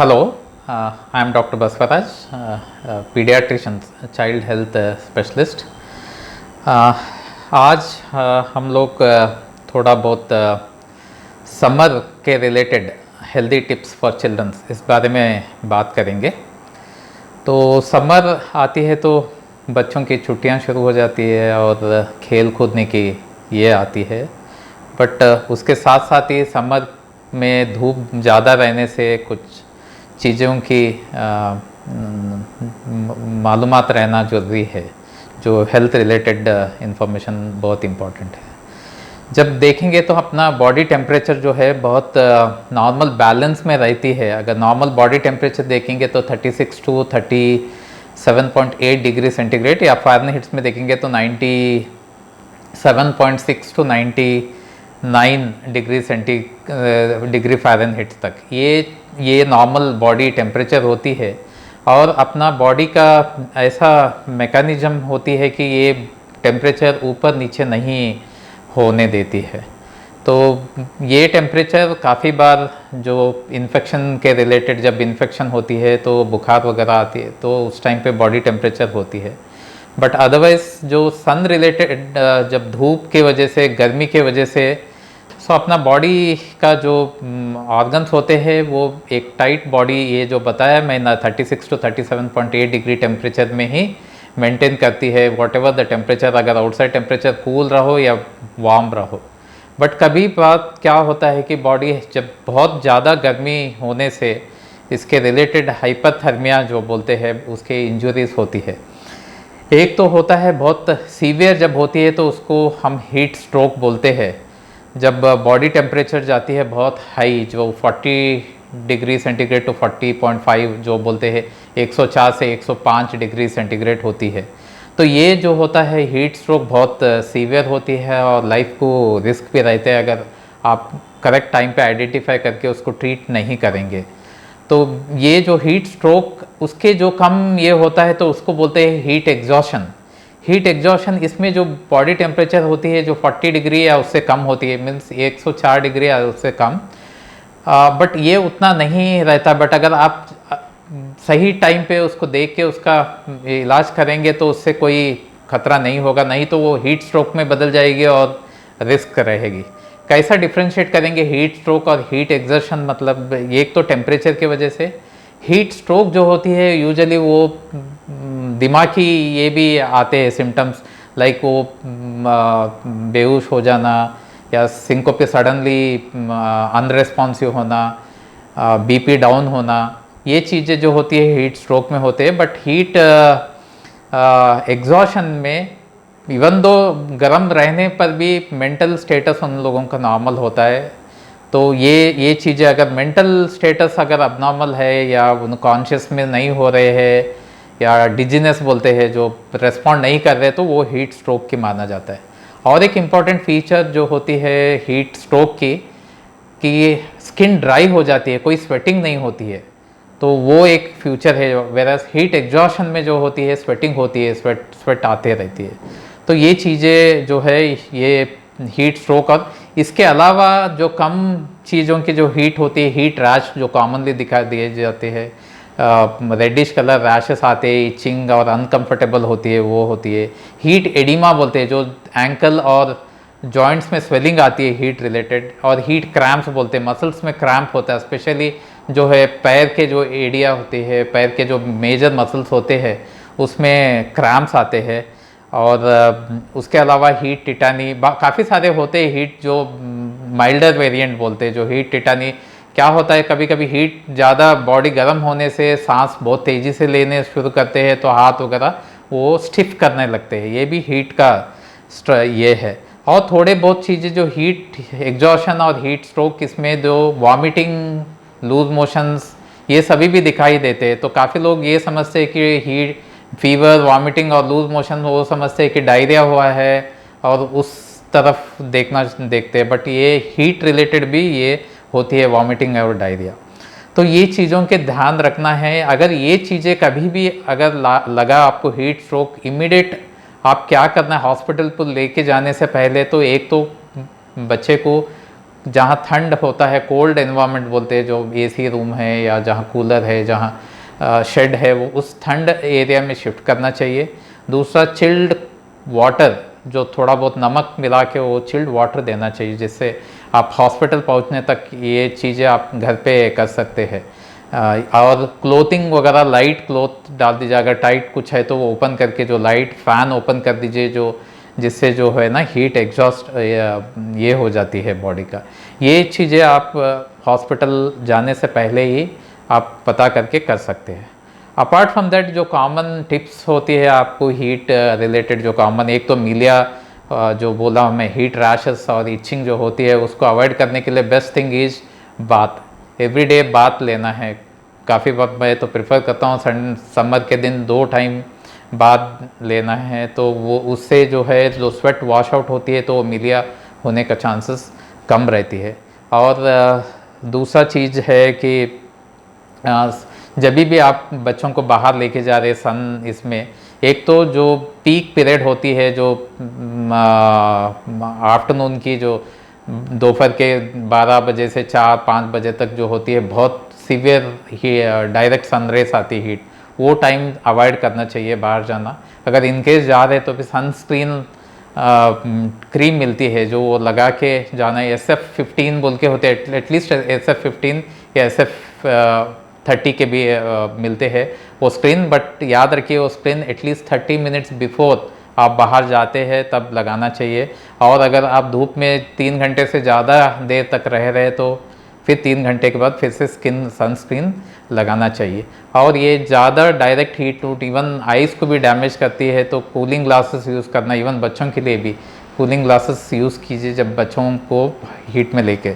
Hello, I am Dr. Baswaraj, pediatrician, child health specialist. आज हम लोग थोड़ा बहुत समर के related healthy tips for childrens इस बारे में बात करेंगे। तो समर आती है तो बच्चों की छुट्टियां शुरू हो जाती है और खेल कूदने की ये आती है, बट उसके साथ साथ ही समर में धूप ज़्यादा रहने से कुछ चीज़ों की मालूमात रहना ज़रूरी है, जो हेल्थ रिलेटेड इंफॉर्मेशन बहुत इम्पॉर्टेंट है। जब देखेंगे तो अपना बॉडी टेम्परेचर जो है बहुत नॉर्मल बैलेंस में रहती है। अगर नॉर्मल बॉडी टेम्परेचर देखेंगे तो 36 टू 37.8 डिग्री सेंटीग्रेड, या फ़ारेनहीट में देखेंगे तो 97.6 टू 99 डिग्री फ़ारेनहीट तक ये नॉर्मल बॉडी टेम्परेचर होती है। और अपना बॉडी का ऐसा मैकेनिज़्म होती है कि ये टेम्परेचर ऊपर नीचे नहीं होने देती है। तो ये टेम्परेचर काफ़ी बार जो इन्फेक्शन के रिलेटेड, जब इन्फेक्शन होती है तो बुखार वगैरह आती है तो उस टाइम पे बॉडी टेम्परेचर होती है। बट अदरवाइज़ जो सन रिलेटेड, जब धूप के वजह से, गर्मी के वजह से, सो अपना बॉडी का जो ऑर्गन्स होते हैं वो एक टाइट बॉडी, ये जो बताया मैंने 36 टू 37.8 डिग्री टेम्परेचर में ही मेंटेन करती है, वॉट एवर द टेम्परेचर, अगर आउटसाइड टेम्परेचर कूल रहो या वार्म रहो। बट कभी बात क्या होता है कि बॉडी जब बहुत ज़्यादा गर्मी होने से इसके रिलेटेड हाइपरथर्मिया जो बोलते हैं उसके इंजरीज होती है। एक तो होता है बहुत सीवियर जब होती है तो उसको हम हीट स्ट्रोक बोलते हैं। जब बॉडी टेम्परेचर जाती है बहुत हाई, जो 40 डिग्री सेंटीग्रेड टू 40.5 जो बोलते हैं 104 से 105 डिग्री सेंटीग्रेड होती है, तो ये जो होता है हीट स्ट्रोक बहुत सीवियर होती है और लाइफ को रिस्क भी रहते हैं अगर आप करेक्ट टाइम पे आइडेंटिफाई करके उसको ट्रीट नहीं करेंगे। तो ये जो हीट स्ट्रोक उसके जो कम ये होता है तो उसको बोलते हैं हीट एग्जॉशन। हीट एग्जॉशन, इसमें जो बॉडी टेम्परेचर होती है जो 40 डिग्री या उससे कम होती है, मीन्स 104 डिग्री या उससे कम, बट ये उतना नहीं रहता। बट अगर आप सही टाइम पे उसको देख के उसका इलाज करेंगे तो उससे कोई खतरा नहीं होगा, नहीं तो वो हीट स्ट्रोक में बदल जाएगी और रिस्क रहेगी। कैसा डिफ्रेंशिएट करेंगे हीट स्ट्रोक और हीट एग्जर्शन? मतलब एक तो टेम्परेचर की वजह से हीट स्ट्रोक जो होती है यूजुअली वो दिमागी ये भी आते हैं सिम्टम्स, लाइक वो बेहोश हो जाना या सिंकोपे, सडनली अनरेस्पॉन्सिव होना, बीपी डाउन होना, ये चीज़ें जो होती है हीट स्ट्रोक में होते हैं। बट हीट एग्जॉशन में इवन दो गर्म रहने पर भी मेंटल स्टेटस उन लोगों का नॉर्मल होता है। तो ये चीज़ें अगर मेंटल स्टेटस अगर अबनॉर्मल है या उनकॉन्शियस में नहीं हो रहे हैं या डिजीनेस बोलते हैं, जो रेस्पॉन्ड नहीं कर रहे, तो वो हीट स्ट्रोक की माना जाता है। और एक इम्पॉर्टेंट फीचर जो होती है हीट स्ट्रोक की कि स्किन ड्राई हो जाती है, कोई स्वेटिंग नहीं होती है, तो वो एक फ्यूचर है। वेरस हीट एग्जॉशन में जो होती है स्वेटिंग होती है, स्वेट आते रहती है। तो ये चीज़ें जो है ये हीट स्ट्रोक। और इसके अलावा जो कम चीज़ों की जो हीट होती है, हीट रैश जो कॉमनली दिखा दिए जाते हैं, रेडिश कलर रैशेस आते हैं, इचिंग और अनकंफर्टेबल होती है, वो होती है। हीट एडिमा बोलते हैं, जो एंकल और जॉइंट्स में स्वेलिंग आती है हीट रिलेटेड। और हीट क्रैम्प्स बोलते हैं, मसल्स में क्रैम्प होता है, स्पेशली जो है पैर के जो एरिया होते हैं, पैर के जो मेजर मसल्स होते हैं उसमें क्रैम्प्स आते हैं। और उसके अलावा हीट टिटानी काफ़ी सारे होते हैं, हीट जो माइल्डर वेरिएंट बोलते हैं, जो हीट टिटानी क्या होता है, कभी कभी हीट ज़्यादा बॉडी गर्म होने से सांस बहुत तेज़ी से लेने शुरू करते हैं तो हाथ वगैरह वो स्टिफ करने लगते हैं, ये भी हीट का ये है। और थोड़े बहुत चीज़ें जो हीट एग्जॉशन और हीट स्ट्रोक, इसमें जो वॉमिटिंग, लूज मोशंस, ये सभी भी दिखाई देते हैं। तो काफ़ी लोग ये समझते हैं कि हीट फीवर, वॉमिटिंग और लूज मोशन वो समझते हैं कि डायरिया हुआ है और उस तरफ देखते हैं, बट ये हीट रिलेटेड भी ये होती है, वॉमिटिंग और डायरिया। तो ये चीज़ों के ध्यान रखना है। अगर ये चीज़ें कभी भी अगर लगा आपको हीट स्ट्रोक, इमीडिएट आप क्या करना है, हॉस्पिटल पर लेके जाने से पहले तो एक तो बच्चे को जहाँ ठंड होता है, कोल्ड एनवायरनमेंट बोलते हैं, जो एसी रूम है या जहाँ कूलर है, जहाँ शेड है, वो उस ठंड एरिया में शिफ्ट करना चाहिए। दूसरा, चिल्ड वाटर, जो थोड़ा बहुत नमक मिला के वो चिल्ड वाटर देना चाहिए, जिससे आप हॉस्पिटल पहुंचने तक ये चीज़ें आप घर पे कर सकते हैं। और क्लोथिंग वगैरह लाइट क्लोथ डाल दीजिए, अगर टाइट कुछ है तो वो ओपन करके, जो लाइट फ़ैन ओपन कर दीजिए, जो जिससे जो है ना हीट एग्जॉस्ट ये हो जाती है बॉडी का। ये चीज़ें आप हॉस्पिटल जाने से पहले ही आप पता करके कर सकते हैं। अपार्ट फ्रॉम दैट, जो कॉमन टिप्स होती है आपको हीट रिलेटेड, जो कॉमन, एक तो मिलिया जो बोला मैं, हीट रैशेस और इचिंग जो होती है उसको अवॉइड करने के लिए best thing is bath. Everyday bath लेना है। काफ़ी वक्त मैं तो प्रेफर करता हूँ समर के दिन 2 टाइम बाथ लेना है, तो वो उससे जो है जो स्वेट वॉश आउट होती है तो वो मिलिया होने का चांसेस कम रहती है। और दूसरा चीज़ है कि जब भी आप बच्चों को बाहर लेके जा रहे सन, इसमें एक तो जो पीक पीरियड होती है, जो आफ्टरनून की, जो दोपहर के 12 बजे से 4-5 बजे तक जो होती है, बहुत सीवियर ही डायरेक्ट सनरेज आती है, हीट, वो टाइम अवॉइड करना चाहिए बाहर जाना। अगर इनकेस जा रहे तो फिर सनस्क्रीन क्रीम मिलती है जो वो लगा के जाना है। SF15 बोल के होते हैं, एटलीस्ट SF15 या SF30 के भी मिलते हैं वो स्क्रीन, बट याद रखिए वो स्क्रीन एटलीस्ट 30 मिनट्स बिफोर आप बाहर जाते हैं तब लगाना चाहिए। और अगर आप धूप में 3 घंटे से ज़्यादा देर तक रह रहे तो फिर 3 घंटे के बाद फिर से सनस्क्रीन लगाना चाहिए। और ये ज़्यादा डायरेक्ट हीट टूट इवन आइज़ को भी डैमेज करती है, तो कूलिंग ग्लासेस यूज़ करना, इवन बच्चों के लिए भी कूलिंग ग्लासेस यूज़ कीजिए जब बच्चों को हीट में लेके।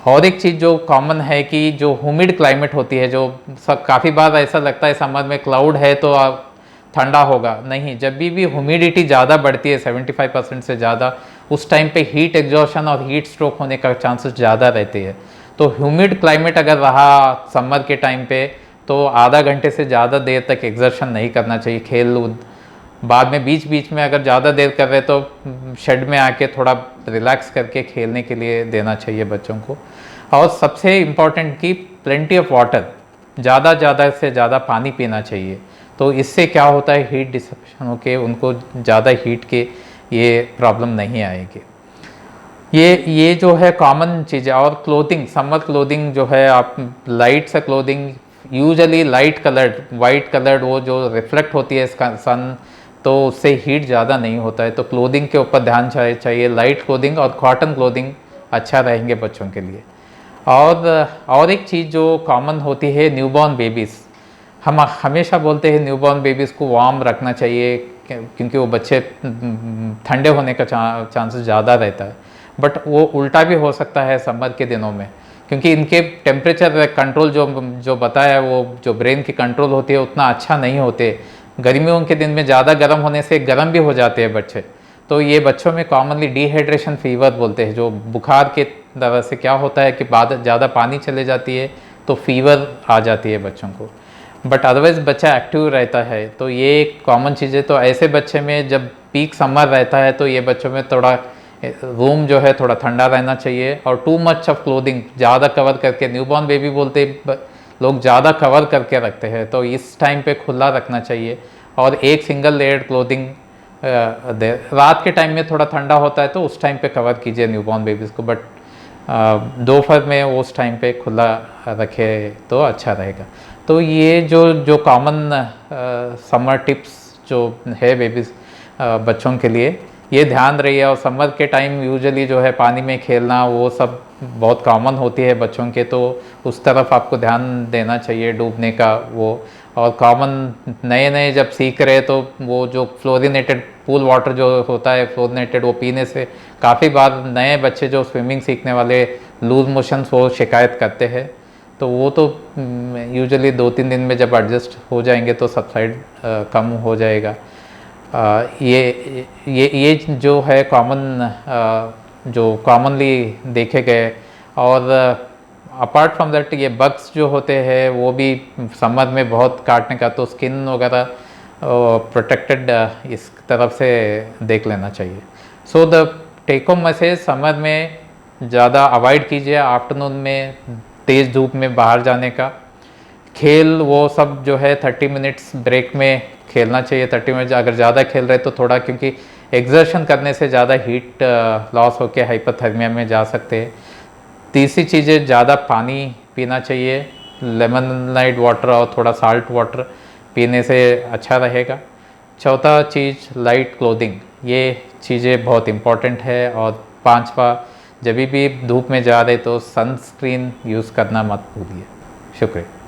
और एक चीज़ जो कॉमन है कि जो ह्यूमिड क्लाइमेट होती है, जो सब काफ़ी बार ऐसा लगता है समर में क्लाउड है तो ठंडा होगा, नहीं, जब भी ह्यूमिडिटी ज़्यादा बढ़ती है 75% से ज़्यादा, उस टाइम पे हीट एग्जॉशन और हीट स्ट्रोक होने का चांसेस ज़्यादा रहते हैं। तो ह्यूमिड क्लाइमेट अगर रहा समर के टाइम पे तो आधा घंटे से ज़्यादा देर तक एग्जर्शन नहीं करना चाहिए, खेल कूद। बाद में बीच बीच में अगर ज़्यादा देर कर रहे तो शेड में आके थोड़ा रिलैक्स करके खेलने के लिए देना चाहिए बच्चों को। और सबसे इम्पॉर्टेंट कि प्लेंटी ऑफ वाटर, ज़्यादा से ज़्यादा पानी पीना चाहिए। तो इससे क्या होता है, हीट डिसिपेशन होके उनको ज़्यादा हीट के ये प्रॉब्लम नहीं आएगी। ये जो है कॉमन चीज़ है। और क्लोथिंग, समर क्लोथिंग जो है, आप लाइट सा clothing, usually light coloured, white coloured, वो जो रिफ्लेक्ट होती है इसका सन, तो उससे हीट ज़्यादा नहीं होता है। तो क्लोथिंग के ऊपर ध्यान चाहिए, लाइट क्लोथिंग और कॉटन क्लोथिंग अच्छा रहेंगे बच्चों के लिए। और एक चीज़ जो कॉमन होती है, न्यूबॉर्न बेबीज़, हम हमेशा बोलते हैं न्यूबॉर्न बेबीज़ को वार्म रखना चाहिए क्योंकि वो बच्चे ठंडे होने का चांसेस ज़्यादा रहता है। बट वो उल्टा भी हो सकता है समर के दिनों में, क्योंकि इनके टेम्परेचर कंट्रोल जो बताया, वो जो ब्रेन की कंट्रोल होती है उतना अच्छा नहीं होते। गर्मियों के दिन में ज़्यादा गर्म होने से गर्म भी हो जाते हैं बच्चे। तो ये बच्चों में कॉमनली डिहाइड्रेशन फीवर बोलते हैं, जो बुखार के तरह से क्या होता है कि बाद ज़्यादा पानी चले जाती है तो फीवर आ जाती है बच्चों को। बट अदरवाइज़ बच्चा एक्टिव रहता है, तो ये एक कॉमन चीज़ है। तो ऐसे बच्चे में जब पीक समर रहता है तो ये बच्चों में थोड़ा रूम जो है थोड़ा ठंडा रहना चाहिए। और टू मच ऑफ क्लोथिंग, ज़्यादा कवर करके, न्यूबॉर्न बेबी बोलते लोग ज़्यादा कवर करके रखते हैं, तो इस टाइम पे खुला रखना चाहिए। और एक सिंगल लेयर क्लोथिंग रात के टाइम में थोड़ा ठंडा होता है तो उस टाइम पे कवर कीजिए न्यूबॉर्न बेबीज़ को, बट दोपहर में उस टाइम पे खुला रखे तो अच्छा रहेगा। तो ये जो कॉमन समर टिप्स जो है बेबीज़ बच्चों के लिए, ये ध्यान रही है। और समर के टाइम यूजुअली जो है पानी में खेलना वो सब बहुत कॉमन होती है बच्चों के, तो उस तरफ आपको ध्यान देना चाहिए, डूबने का वो। और कॉमन नए जब सीख रहे तो वो जो फ्लोरिनेटेड पूल वाटर जो होता है फ्लोरिनेटेड, वो पीने से काफ़ी बार नए बच्चे जो स्विमिंग सीखने वाले लूज मोशंस वो शिकायत करते हैं। तो वो तो यूजुअली 2-3 दिन में जब एडजस्ट हो जाएंगे तो सबसाइड कम हो जाएगा। ये जो है कॉमन जो कॉमनली देखे गए। और अपार्ट फ्रॉम दैट, ये बग्स जो होते हैं वो भी समर में बहुत काटने का, तो स्किन वगैरह प्रोटेक्टेड इस तरफ से देख लेना चाहिए। So the take home message, summer में ज़्यादा अवॉइड कीजिए आफ्टरनून में तेज़ धूप में बाहर जाने का। खेल वो सब जो है 30 मिनट्स ब्रेक में खेलना चाहिए। 30 मिनट अगर ज़्यादा खेल रहे तो थोड़ा, क्योंकि एक्सर्शन करने से ज़्यादा हीट लॉस होकर हाइपोथर्मिया में जा सकते हैं। तीसरी चीज़ें, ज़्यादा पानी पीना चाहिए, लेमनाइड वाटर और थोड़ा साल्ट वाटर पीने से अच्छा रहेगा। चौथा चीज़, लाइट क्लोथिंग, ये चीज़ें बहुत इम्पॉर्टेंट है। और पांचवा, जब भी धूप में जा रहे तो सनस्क्रीन यूज़ करना मत भूलिए। शुक्रिया।